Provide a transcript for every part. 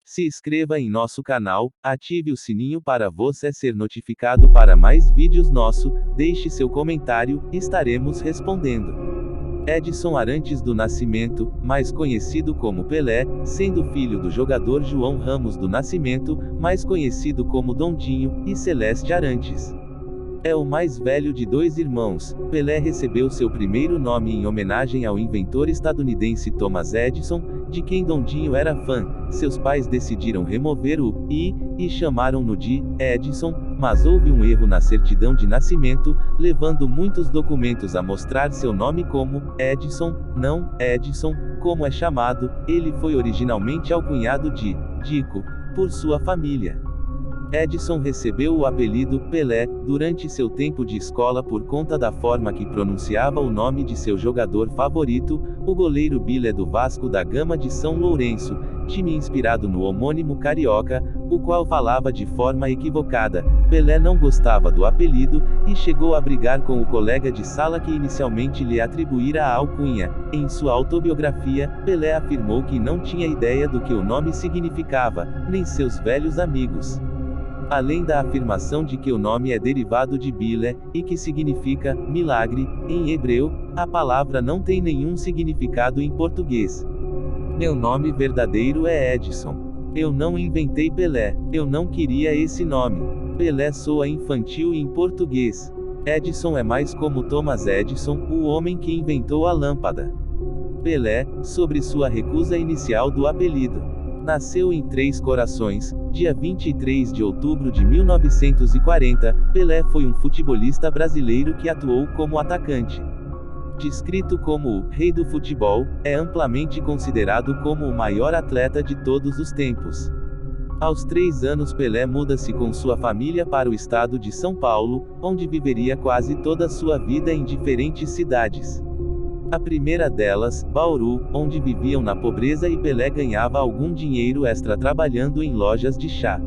Se inscreva em nosso canal, ative o sininho para você ser notificado para mais vídeos nosso, deixe seu comentário, estaremos respondendo. Edson Arantes do Nascimento, mais conhecido como Pelé, sendo filho do jogador João Ramos do Nascimento, mais conhecido como Dondinho, e Celeste Arantes. É o mais velho de dois irmãos. Pelé recebeu seu primeiro nome em homenagem ao inventor estadunidense Thomas Edison, de quem Dondinho era fã. Seus pais decidiram remover o "i" e chamaram-no de Edson, mas houve um erro na certidão de nascimento, levando muitos documentos a mostrar seu nome como Edson, não Edson, como é chamado. Ele foi originalmente alcunhado de Dico por sua família. Edson recebeu o apelido Pelé durante seu tempo de escola por conta da forma que pronunciava o nome de seu jogador favorito, o goleiro Bilé do Vasco da Gama de São Lourenço, time inspirado no homônimo carioca, o qual falava de forma equivocada. Pelé não gostava do apelido, e chegou a brigar com o colega de sala que inicialmente lhe atribuíra a alcunha. Em sua autobiografia, Pelé afirmou que não tinha ideia do que o nome significava, nem seus velhos amigos. Além da afirmação de que o nome é derivado de Bilé, e que significa milagre, em hebreu, a palavra não tem nenhum significado em português. Meu nome verdadeiro é Edson. Eu não inventei Pelé, eu não queria esse nome. Pelé soa infantil em português. Edson é mais como Thomas Edison, o homem que inventou a lâmpada. Pelé, sobre sua recusa inicial do apelido. Nasceu em Três Corações, dia 23 de outubro de 1940, Pelé foi um futebolista brasileiro que atuou como atacante. Descrito como o "rei do futebol", é amplamente considerado como o maior atleta de todos os tempos. Aos 3 anos Pelé muda-se com sua família para o estado de São Paulo, onde viveria quase toda sua vida em diferentes cidades. A primeira delas, Bauru, onde viviam na pobreza e Pelé ganhava algum dinheiro extra trabalhando em lojas de chá.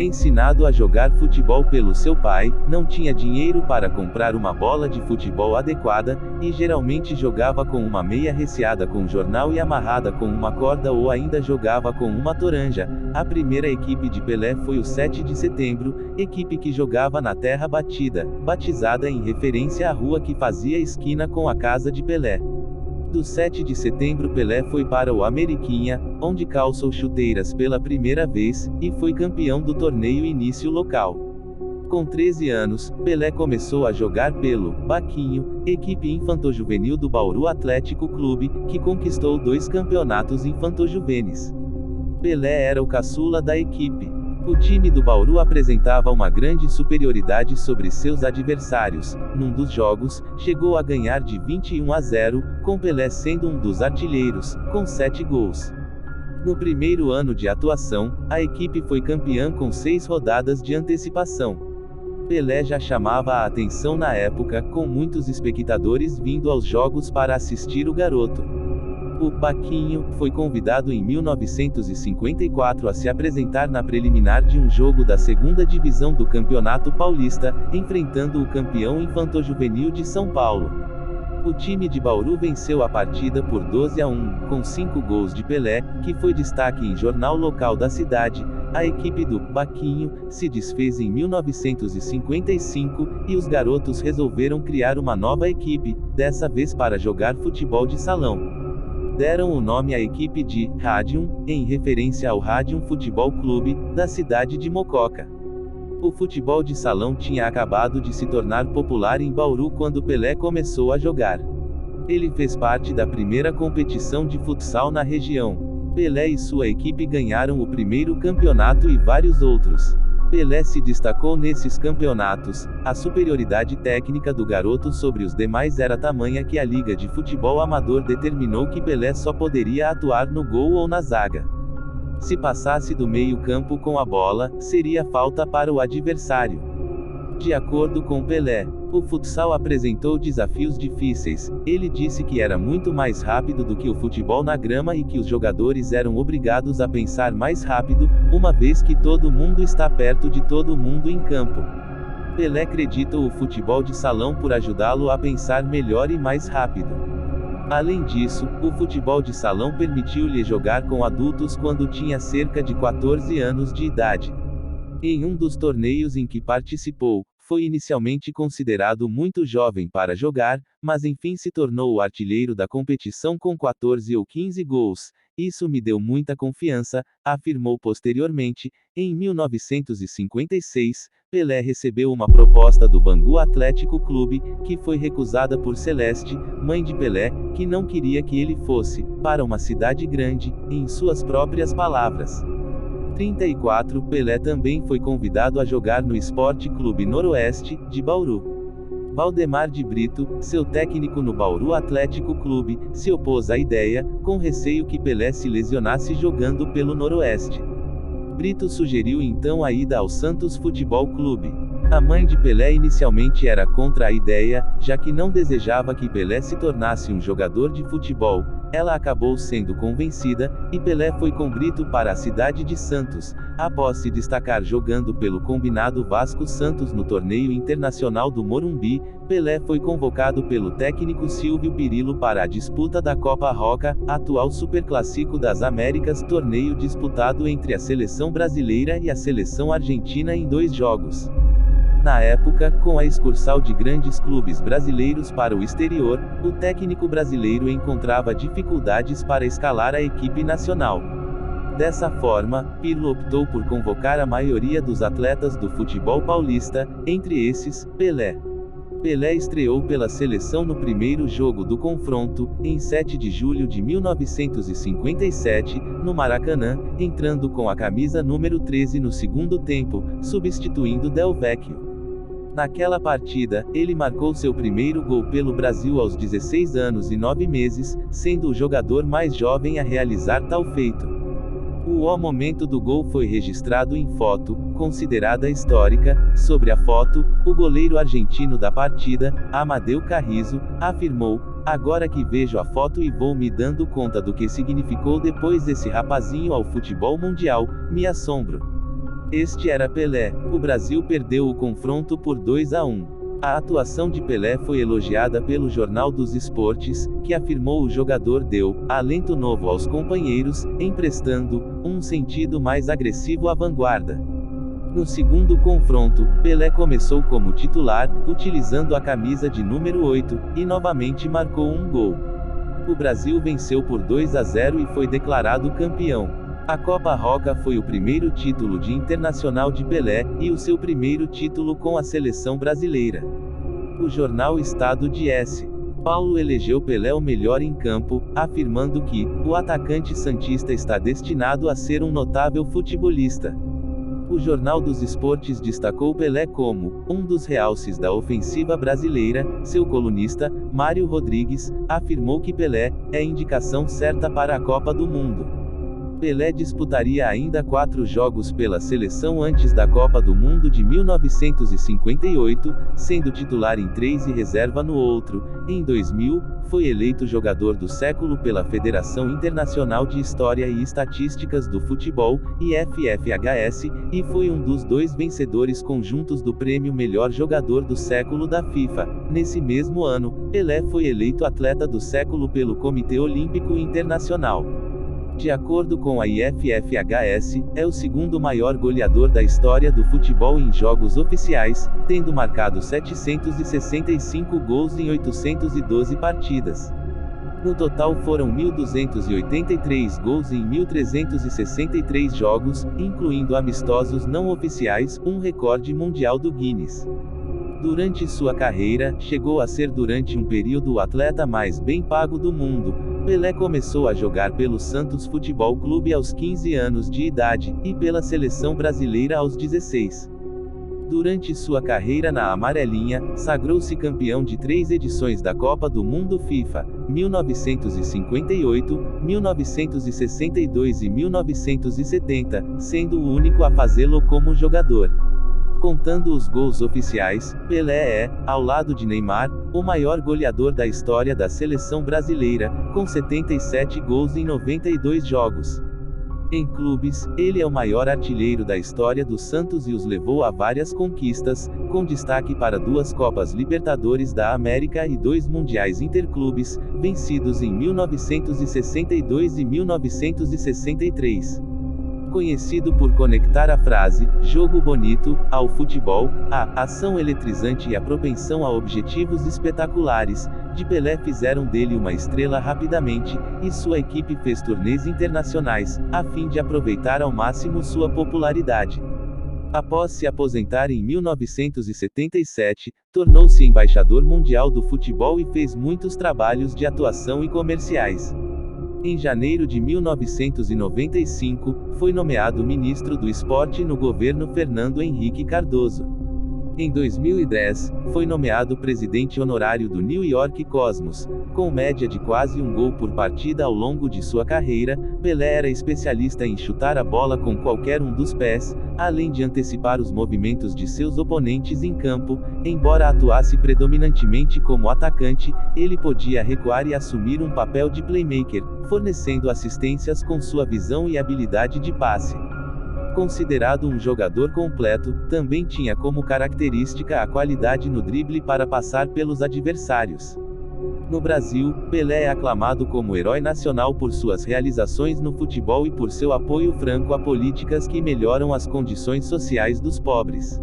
Ensinado a jogar futebol pelo seu pai, não tinha dinheiro para comprar uma bola de futebol adequada, e geralmente jogava com uma meia recheada com jornal e amarrada com uma corda ou ainda jogava com uma toranja. A primeira equipe de Pelé foi o 7 de Setembro, equipe que jogava na terra batida, batizada em referência à rua que fazia esquina com a casa de Pelé. Do 7 de Setembro Pelé foi para o Ameriquinha, onde calçou chuteiras pela primeira vez, e foi campeão do torneio início local. Com 13 anos, Pelé começou a jogar pelo Baquinho, equipe infantojuvenil do Bauru Atlético Clube, que conquistou 2 campeonatos infantojuvenis. Pelé era o caçula da equipe. O time do Bauru apresentava uma grande superioridade sobre seus adversários. Num dos jogos, chegou a ganhar de 21-0, com Pelé sendo um dos artilheiros, com 7 gols. No primeiro ano de atuação, a equipe foi campeã com 6 rodadas de antecipação. Pelé já chamava a atenção na época, com muitos espectadores vindo aos jogos para assistir o garoto. O Baquinho foi convidado em 1954 a se apresentar na preliminar de um jogo da segunda divisão do Campeonato Paulista, enfrentando o campeão infantojuvenil de São Paulo. O time de Bauru venceu a partida por 12-1, com 5 gols de Pelé, que foi destaque em jornal local da cidade. A equipe do Baquinho se desfez em 1955, e os garotos resolveram criar uma nova equipe, dessa vez para jogar futebol de salão. Deram o nome à equipe de Rádium, em referência ao Rádium Futebol Clube, da cidade de Mococa. O futebol de salão tinha acabado de se tornar popular em Bauru quando Pelé começou a jogar. Ele fez parte da primeira competição de futsal na região. Pelé e sua equipe ganharam o primeiro campeonato e vários outros. Pelé se destacou nesses campeonatos. A superioridade técnica do garoto sobre os demais era tamanha que a Liga de Futebol Amador determinou que Pelé só poderia atuar no gol ou na zaga. Se passasse do meio-campo com a bola, seria falta para o adversário. De acordo com Pelé, o futsal apresentou desafios difíceis. Ele disse que era muito mais rápido do que o futebol na grama e que os jogadores eram obrigados a pensar mais rápido, uma vez que todo mundo está perto de todo mundo em campo. Pelé acreditou o futebol de salão por ajudá-lo a pensar melhor e mais rápido. Além disso, o futebol de salão permitiu-lhe jogar com adultos quando tinha cerca de 14 anos de idade. Em um dos torneios em que participou, foi inicialmente considerado muito jovem para jogar, mas enfim se tornou o artilheiro da competição com 14 ou 15 gols. Isso me deu muita confiança, afirmou posteriormente. Em 1956, Pelé recebeu uma proposta do Bangu Atlético Clube, que foi recusada por Celeste, mãe de Pelé, que não queria que ele fosse para uma cidade grande, em suas próprias palavras. 34, Pelé também foi convidado a jogar no Esporte Clube Noroeste, de Bauru. Valdemar de Brito, seu técnico no Bauru Atlético Clube, se opôs à ideia, com receio que Pelé se lesionasse jogando pelo Noroeste. Brito sugeriu então a ida ao Santos Futebol Clube. A mãe de Pelé inicialmente era contra a ideia, já que não desejava que Pelé se tornasse um jogador de futebol. Ela acabou sendo convencida, e Pelé foi com Brito para a cidade de Santos, após se destacar jogando pelo combinado Vasco Santos no torneio internacional do Morumbi. Pelé foi convocado pelo técnico Silvio Pirillo para a disputa da Copa Roca, atual Superclássico das Américas, torneio disputado entre a seleção brasileira e a seleção argentina em 2 jogos. Na época, com a excursão de grandes clubes brasileiros para o exterior, o técnico brasileiro encontrava dificuldades para escalar a equipe nacional. Dessa forma, Pirlo optou por convocar a maioria dos atletas do futebol paulista, entre esses, Pelé. Pelé estreou pela seleção no primeiro jogo do confronto, em 7 de julho de 1957, no Maracanã, entrando com a camisa número 13 no segundo tempo, substituindo Del Vecchio. Naquela partida, ele marcou seu primeiro gol pelo Brasil aos 16 anos e 9 meses, sendo o jogador mais jovem a realizar tal feito. O momento do gol foi registrado em foto, considerada histórica. Sobre a foto, o goleiro argentino da partida, Amadeu Carrizo, afirmou: "Agora que vejo a foto e vou me dando conta do que significou depois esse rapazinho ao futebol mundial, me assombro." Este era Pelé. O Brasil perdeu o confronto por 2-1. A atuação de Pelé foi elogiada pelo Jornal dos Esportes, que afirmou o jogador deu alento novo aos companheiros, emprestando um sentido mais agressivo à vanguarda. No segundo confronto, Pelé começou como titular, utilizando a camisa de número 8, e novamente marcou um gol. O Brasil venceu por 2-0 e foi declarado campeão. A Copa Roca foi o primeiro título de internacional de Pelé, e o seu primeiro título com a seleção brasileira. O jornal Estado de S. Paulo elegeu Pelé o melhor em campo, afirmando que o atacante santista está destinado a ser um notável futebolista. O Jornal dos Esportes destacou Pelé como um dos realces da ofensiva brasileira. Seu colunista, Mário Rodrigues, afirmou que Pelé é indicação certa para a Copa do Mundo. Pelé disputaria ainda 4 jogos pela seleção antes da Copa do Mundo de 1958, sendo titular em 3 e reserva no outro. Em 2000, foi eleito jogador do século pela Federação Internacional de História e Estatísticas do Futebol, IFFHS, e foi um dos 2 vencedores conjuntos do prêmio Melhor Jogador do Século da FIFA. Nesse mesmo ano, Pelé foi eleito atleta do século pelo Comitê Olímpico Internacional. De acordo com a IFFHS, é o segundo maior goleador da história do futebol em jogos oficiais, tendo marcado 765 gols em 812 partidas. No total foram 1.283 gols em 1.363 jogos, incluindo amistosos não oficiais, um recorde mundial do Guinness. Durante sua carreira, chegou a ser durante um período o atleta mais bem pago do mundo. Pelé começou a jogar pelo Santos Futebol Clube aos 15 anos de idade, e pela seleção brasileira aos 16. Durante sua carreira na amarelinha, sagrou-se campeão de 3 edições da Copa do Mundo FIFA, 1958, 1962 e 1970, sendo o único a fazê-lo como jogador. Contando os gols oficiais, Pelé é, ao lado de Neymar, o maior goleador da história da seleção brasileira, com 77 gols em 92 jogos. Em clubes, ele é o maior artilheiro da história do Santos e os levou a várias conquistas, com destaque para 2 Copas Libertadores da América e 2 Mundiais Interclubes, vencidos em 1962 e 1963. Conhecido por conectar a frase, jogo bonito, ao futebol, a ação eletrizante e a propensão a objetivos espetaculares, de Pelé fizeram dele uma estrela rapidamente, e sua equipe fez turnês internacionais, a fim de aproveitar ao máximo sua popularidade. Após se aposentar em 1977, tornou-se embaixador mundial do futebol e fez muitos trabalhos de atuação e comerciais. Em janeiro de 1995, foi nomeado ministro do Esporte no governo Fernando Henrique Cardoso. Em 2010, foi nomeado presidente honorário do New York Cosmos. Com média de quase 1 gol por partida ao longo de sua carreira, Pelé era especialista em chutar a bola com qualquer um dos pés, além de antecipar os movimentos de seus oponentes em campo. Embora atuasse predominantemente como atacante, ele podia recuar e assumir um papel de playmaker, fornecendo assistências com sua visão e habilidade de passe. Considerado um jogador completo, também tinha como característica a qualidade no drible para passar pelos adversários. No Brasil, Pelé é aclamado como herói nacional por suas realizações no futebol e por seu apoio franco a políticas que melhoram as condições sociais dos pobres.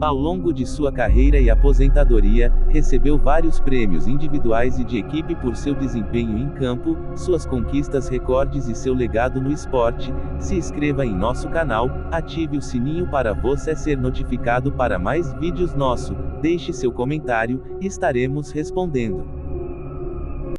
Ao longo de sua carreira e aposentadoria, recebeu vários prêmios individuais e de equipe por seu desempenho em campo, suas conquistas recordes e seu legado no esporte. Se inscreva em nosso canal, ative o sininho para você ser notificado para mais vídeos nosso, deixe seu comentário, estaremos respondendo.